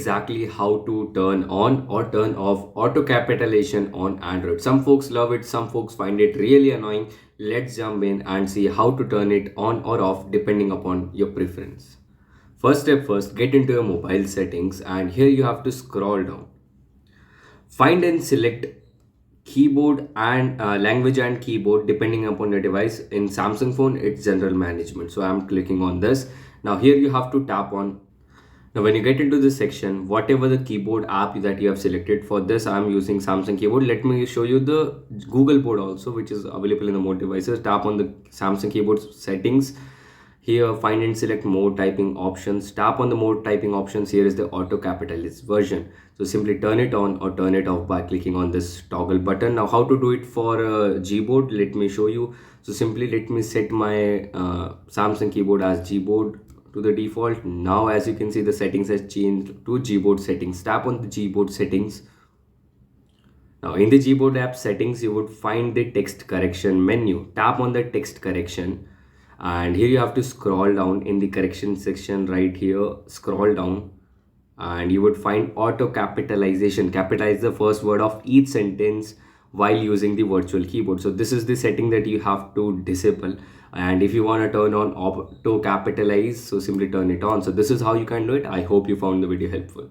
Exactly how to turn on or turn off auto capitalization on Android. Some folks love it, some folks find it really annoying. Let's jump in and see how to turn it on or off depending upon your preference. First step first, get into your mobile settings and here you have to scroll down. Find and select keyboard and language and keyboard depending upon your device. In Samsung phone, it's general management. So I'm clicking on this. Now here you have to tap on. Now, when you get into this section, whatever the keyboard app that you have selected, for this I'm using Samsung keyboard. Let me show you the Google board also, which is available in the more devices. Tap on the Samsung keyboard settings. Here, find and select more typing options. Tap on the more typing options. Here is the auto capitalist version. So simply turn it on or turn it off by clicking on this toggle button. Now, how to do it for Gboard? Let me show you. So simply let me set my Samsung keyboard as Gboard to the default. Now as you can see, the settings has changed to Gboard settings. Tap on the Gboard settings. Now in the Gboard app settings, you would find the text correction menu. Tap on the text correction and here you have to scroll down in the correction section. Right here, scroll down and you would find auto capitalization. Capitalize the first word of each sentence while using the virtual keyboard. So this is the setting that you have to disable, and if you want to turn on auto capitalize, so simply turn it on. So this is how you can do it. I hope you found the video helpful.